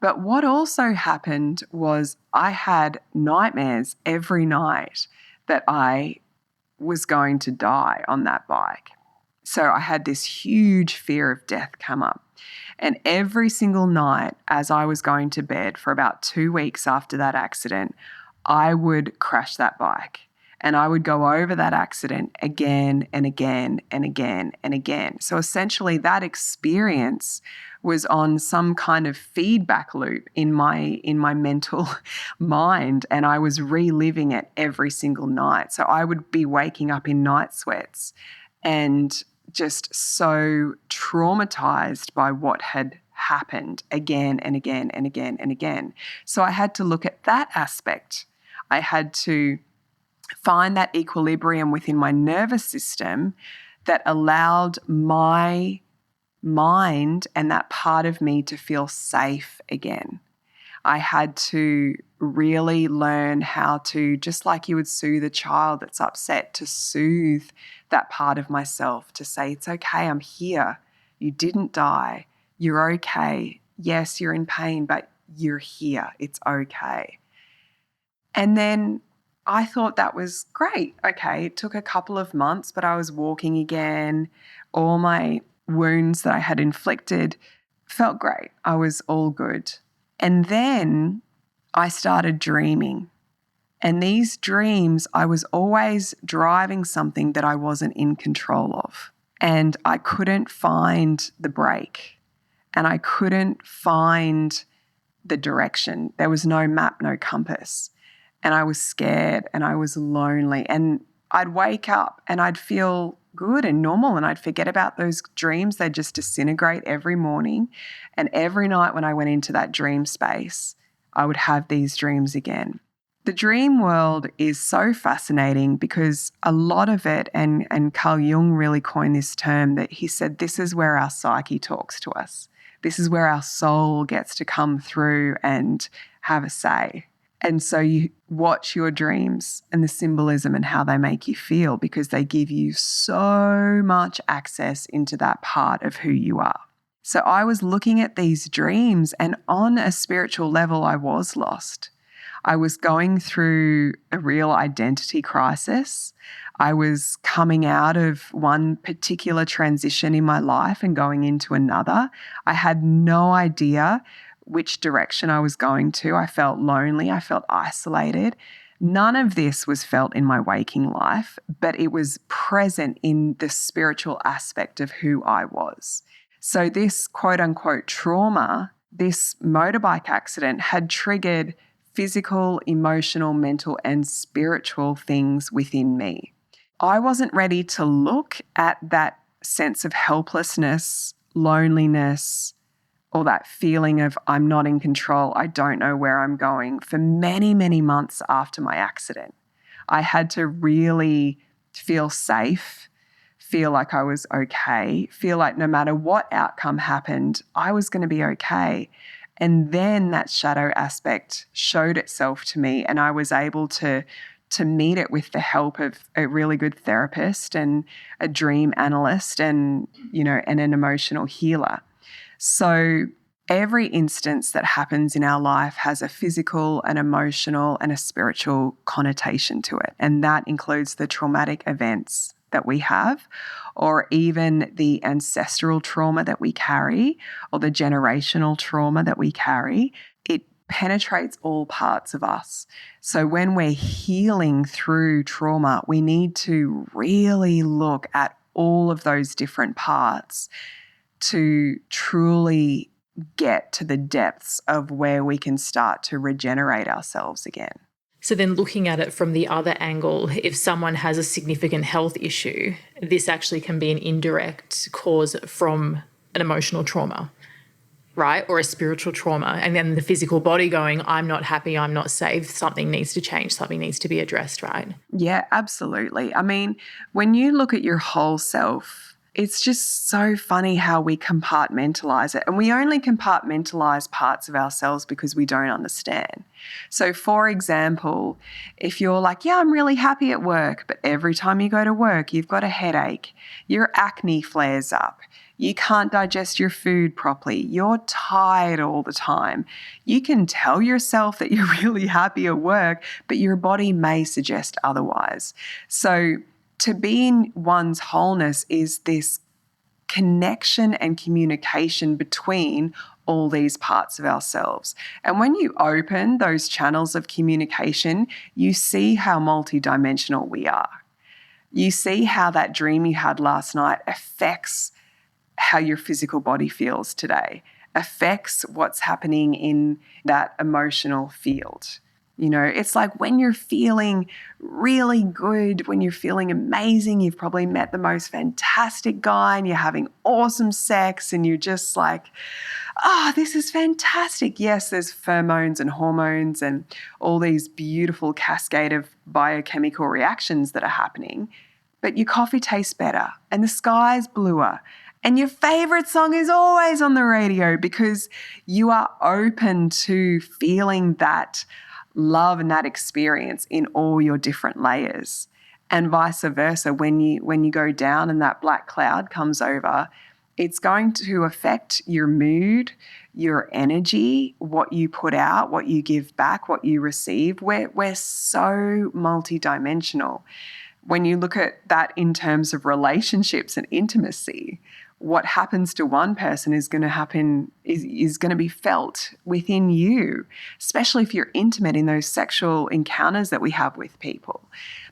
But what also happened was I had nightmares every night that I was going to die on that bike. So I had this huge fear of death come up. And every single night as I was going to bed for about 2 weeks after that accident, I would crash that bike. And I would go over that accident again and again and again and again. So essentially that experience was on some kind of feedback loop in my mental mind, and I was reliving it every single night. So I would be waking up in night sweats and just so traumatized by what had happened again and again and again and again. So I had to look at that aspect. I had to find that equilibrium within my nervous system that allowed my mind and that part of me to feel safe again. I had to really learn how to, just like you would soothe a child that's upset, to soothe that part of myself, to say, it's okay, I'm here. You didn't die. You're okay. Yes, you're in pain, but you're here. It's okay. And then I thought that was great. Okay, it took a couple of months, but I was walking again. All my wounds that I had inflicted felt great. I was all good. And then I started dreaming. And these dreams, I was always driving something that I wasn't in control of. And I couldn't find the brake. And I couldn't find the direction. There was no map, no compass. And I was scared and I was lonely. And I'd wake up and I'd feel good and normal and I'd forget about those dreams. They'd just disintegrate every morning. And every night when I went into that dream space, I would have these dreams again. The dream world is so fascinating because a lot of it, and Carl Jung really coined this term, that he said this is where our psyche talks to us. This is where our soul gets to come through and have a say. And so you watch your dreams and the symbolism and how they make you feel, because they give you so much access into that part of who you are. So I was looking at these dreams, and on a spiritual level, I was lost. I was going through a real identity crisis. I was coming out of one particular transition in my life and going into another. I had no idea which direction I was going to. I felt lonely. I felt isolated. None of this was felt in my waking life, but it was present in the spiritual aspect of who I was. So this quote unquote trauma, this motorbike accident had triggered physical, emotional, mental, and spiritual things within me. I wasn't ready to look at that sense of helplessness, loneliness, or that feeling of I'm not in control, I don't know where I'm going, for many, many months after my accident. I had to really feel safe, feel like I was okay, feel like no matter what outcome happened, I was going to be okay. And then that shadow aspect showed itself to me, and I was able to meet it with the help of a really good therapist and a dream analyst and an emotional healer. So every instance that happens in our life has a physical, an emotional, and a spiritual connotation to it. And that includes the traumatic events that we have, or even the ancestral trauma that we carry, or the generational trauma that we carry. It penetrates all parts of us. So when we're healing through trauma, we need to really look at all of those different parts to truly get to the depths of where we can start to regenerate ourselves again. So then looking at it from the other angle, if someone has a significant health issue, this actually can be an indirect cause from an emotional trauma, right? Or a spiritual trauma. And then the physical body going, I'm not happy, I'm not safe, something needs to change, something needs to be addressed, right? Yeah, absolutely. I mean, when you look at your whole self, it's just so funny how we compartmentalize it. And we only compartmentalize parts of ourselves because we don't understand. So for example, if you're like, yeah, I'm really happy at work, but every time you go to work, you've got a headache, your acne flares up, you can't digest your food properly, you're tired all the time. You can tell yourself that you're really happy at work, but your body may suggest otherwise. So to be in one's wholeness is this connection and communication between all these parts of ourselves. And when you open those channels of communication, you see how multidimensional we are. You see how that dream you had last night affects how your physical body feels today, affects what's happening in that emotional field. It's like when you're feeling really good, when you're feeling amazing, you've probably met the most fantastic guy and you're having awesome sex and you're just like, this is fantastic. Yes, there's pheromones and hormones and all these beautiful cascade of biochemical reactions that are happening, but your coffee tastes better and the sky's bluer. And your favorite song is always on the radio because you are open to feeling that love and that experience in all your different layers. And vice versa, when you go down and that black cloud comes over, it's going to affect your mood, your energy, what you put out, what you give back, what you receive. We're so multidimensional. When you look at that in terms of relationships and intimacy, what happens to one person is going to happen, is going to be felt within you, especially if you're intimate in those sexual encounters that we have with people.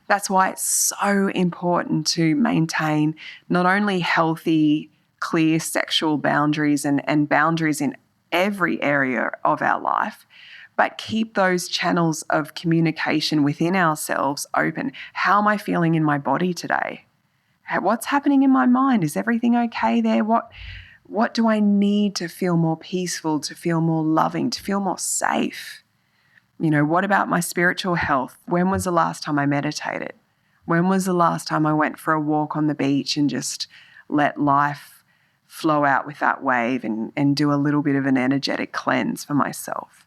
That's why it's so important to maintain not only healthy, clear sexual boundaries and boundaries in every area of our life, but keep those channels of communication within ourselves open. How am I feeling in my body today? What's happening in my mind? Is everything okay there? What do I need to feel more peaceful, to feel more loving, to feel more safe? What about my spiritual health? When was the last time I meditated? When was the last time I went for a walk on the beach and just let life flow out with that wave and do a little bit of an energetic cleanse for myself?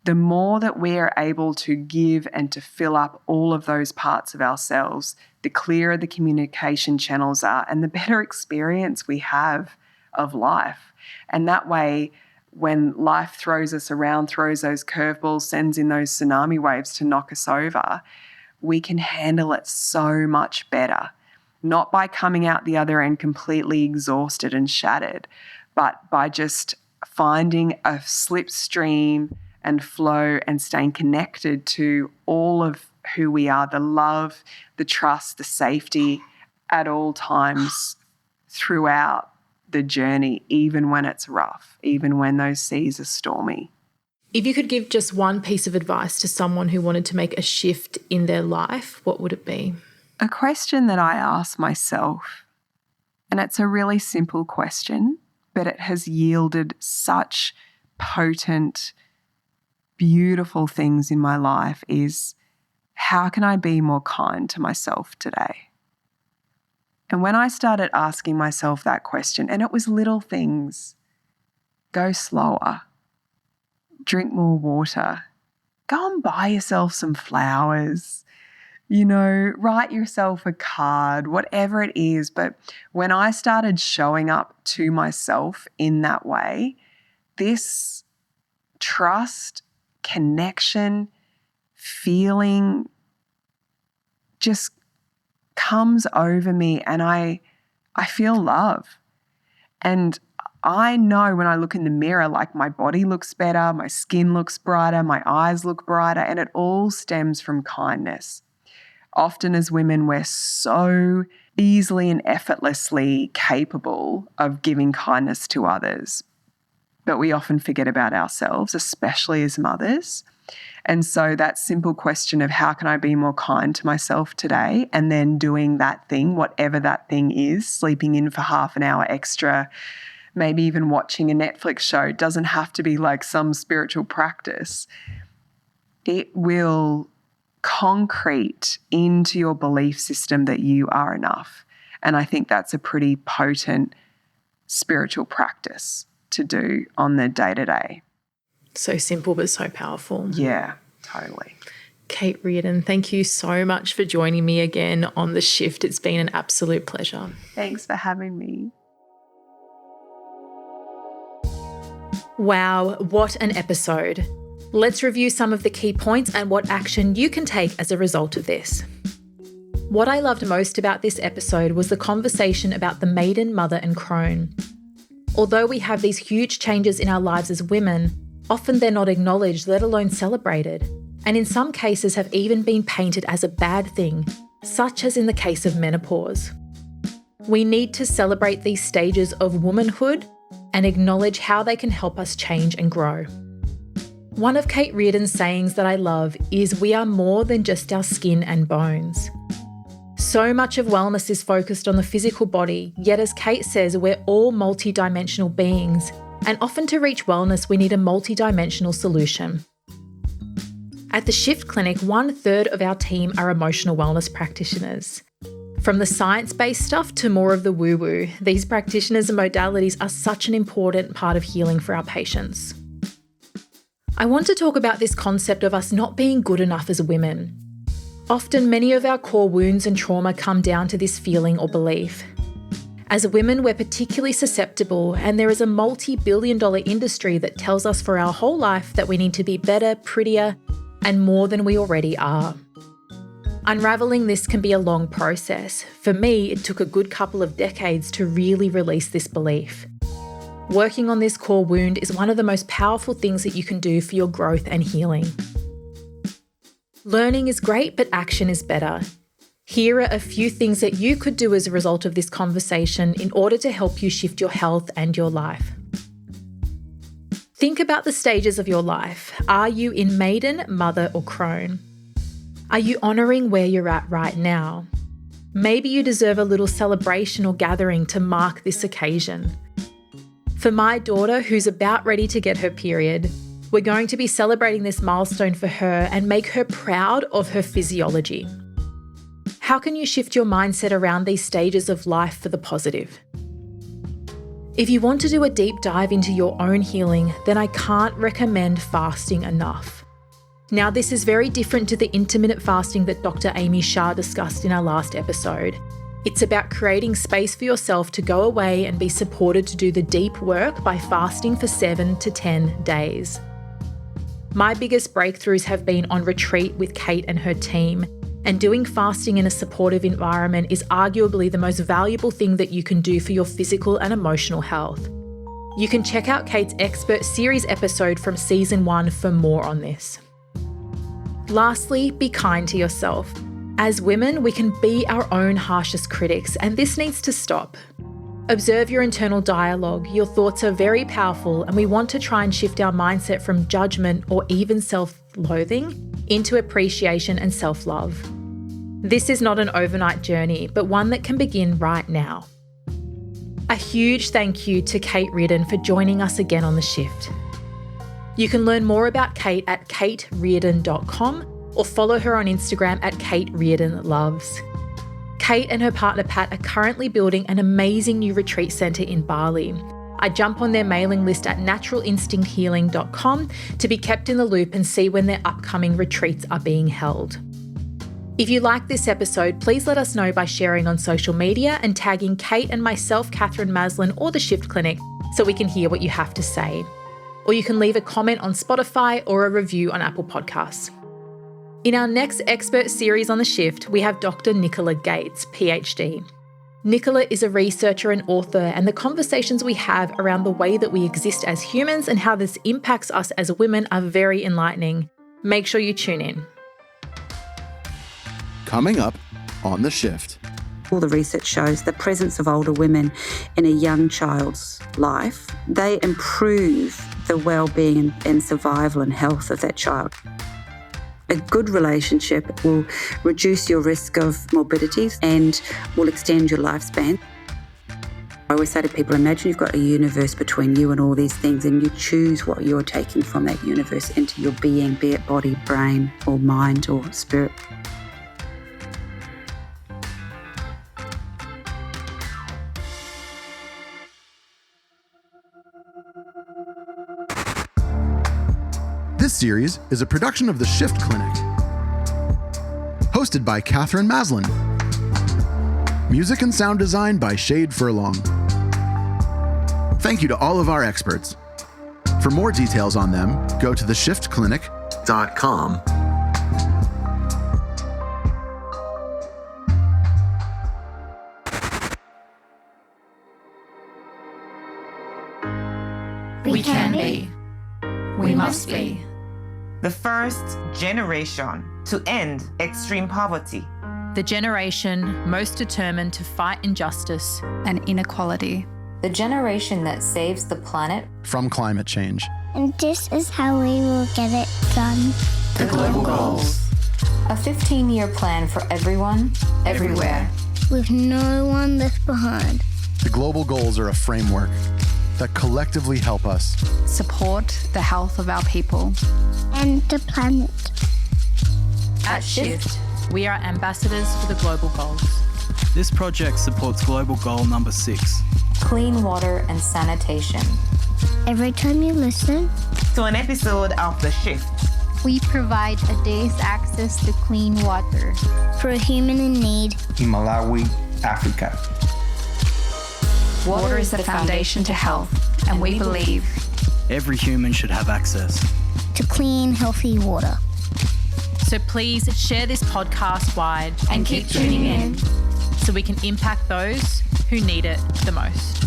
the more that we're able to give and to fill up all of those parts of ourselves, the clearer the communication channels are and the better experience we have of life. And that way, when life throws us around, throws those curveballs, sends in those tsunami waves to knock us over, we can handle it so much better. Not by coming out the other end completely exhausted and shattered, but by just finding a slipstream and flow and staying connected to all of who we are, the love, the trust, the safety at all times throughout the journey, even when it's rough, even when those seas are stormy. If you could give just one piece of advice to someone who wanted to make a shift in their life, what would it be? A question that I ask myself, and it's a really simple question, but it has yielded such potent, beautiful things in my life, is how can I be more kind to myself today? And when I started asking myself that question, and it was little things, go slower, drink more water, go and buy yourself some flowers, write yourself a card, whatever it is. But when I started showing up to myself in that way, this trust, connection, feeling just comes over me, and I feel love. And I know when I look in the mirror, like, my body looks better, my skin looks brighter, my eyes look brighter, and it all stems from kindness. Often as women, we're so easily and effortlessly capable of giving kindness to others, but we often forget about ourselves, especially as mothers. And so that simple question of how can I be more kind to myself today, and then doing that thing, whatever that thing is, sleeping in for half an hour extra, maybe even watching a Netflix show, it doesn't have to be like some spiritual practice. It will concrete into your belief system that you are enough. And I think that's a pretty potent spiritual practice to do on the day-to-day. So simple but so powerful. Yeah, totally. Kate Reardon, thank you so much for joining me again on The Shift. It's been an absolute pleasure. Thanks for having me. Wow, what an episode. Let's review some of the key points and what action you can take as a result of this. What I loved most about this episode was the conversation about the Maiden, Mother and Crone. Although we have these huge changes in our lives as women, often they're not acknowledged, let alone celebrated, and in some cases have even been painted as a bad thing, such as in the case of menopause. We need to celebrate these stages of womanhood and acknowledge how they can help us change and grow. One of Kate Reardon's sayings that I love is, we are more than just our skin and bones. So much of wellness is focused on the physical body, yet as Kate says, we're all multidimensional beings, and often to reach wellness we need a multidimensional solution. At the Shift Clinic, 1/3 of our team are emotional wellness practitioners. From the science-based stuff to more of the woo-woo, these practitioners and modalities are such an important part of healing for our patients. I want to talk about this concept of us not being good enough as women. Often many of our core wounds and trauma come down to this feeling or belief. As women, we're particularly susceptible, and there is a multi-billion-dollar industry that tells us for our whole life that we need to be better, prettier, and more than we already are. Unravelling this can be a long process. For me, it took a good couple of decades to really release this belief. Working on this core wound is one of the most powerful things that you can do for your growth and healing. Learning is great, but action is better. Here are a few things that you could do as a result of this conversation in order to help you shift your health and your life. Think about the stages of your life. Are you in Maiden, Mother, or Crone? Are you honouring where you're at right now? Maybe you deserve a little celebration or gathering to mark this occasion. For my daughter, who's about ready to get her period, we're going to be celebrating this milestone for her and make her proud of her physiology. How can you shift your mindset around these stages of life for the positive? If you want to do a deep dive into your own healing, then I can't recommend fasting enough. Now, this is very different to the intermittent fasting that Dr. Amy Shah discussed in our last episode. It's about creating space for yourself to go away and be supported to do the deep work by fasting for 7 to 10 days. My biggest breakthroughs have been on retreat with Kate and her team, and doing fasting in a supportive environment is arguably the most valuable thing that you can do for your physical and emotional health. You can check out Kate's expert series episode from season 1 for more on this. Lastly, be kind to yourself. As women, we can be our own harshest critics, and this needs to stop. Observe your internal dialogue. Your thoughts are very powerful, and we want to try and shift our mindset from judgment or even self-loathing into appreciation and self-love. This is not an overnight journey, but one that can begin right now. A huge thank you to Kate Reardon for joining us again on The Shift. You can learn more about Kate at katereardon.com or follow her on Instagram at katereardonloves. Kate and her partner Pat are currently building an amazing new retreat centre in Bali. I jump on their mailing list at naturalinstincthealing.com to be kept in the loop and see when their upcoming retreats are being held. If you like this episode, please let us know by sharing on social media and tagging Kate and myself, Catherine Maslin, or The Shift Clinic so we can hear what you have to say. Or you can leave a comment on Spotify or a review on Apple Podcasts. In our next expert series on The Shift, we have Dr. Nicola Gates, PhD. Nicola is a researcher and author, and the conversations we have around the way that we exist as humans and how this impacts us as women are very enlightening. Make sure you tune in. Coming up on The Shift. All the research shows the presence of older women in a young child's life, they improve the well-being and survival and health of that child. A good relationship will reduce your risk of morbidities and will extend your lifespan. I always say to people, imagine you've got a universe between you and all these things, and you choose what you're taking from that universe into your being, be it body, brain, or mind, or spirit. This series is a production of The Shift Clinic. Hosted by Catherine Maslin. Music and sound design by Shade Furlong. Thank you to all of our experts. For more details on them, go to theshiftclinic.com. We can be. We must be. The first generation to end extreme poverty. The generation most determined to fight injustice And inequality. The generation that saves the planet From climate change. And this is how we will get it done. The global goals. A 15-year plan for everyone, everywhere. With no one left behind. The global goals are a framework that collectively help us Support the health of our people. And the planet. At Shift, we are ambassadors for the global goals. This project supports global goal number 6. Clean water and sanitation. Every time you listen to an episode of The Shift, we provide a day's access to clean water for a human in need in Malawi, Africa. Water is the foundation to health, and we believe every human should have access to clean, healthy water. So please share this podcast wide and keep tuning in so we can impact those who need it the most.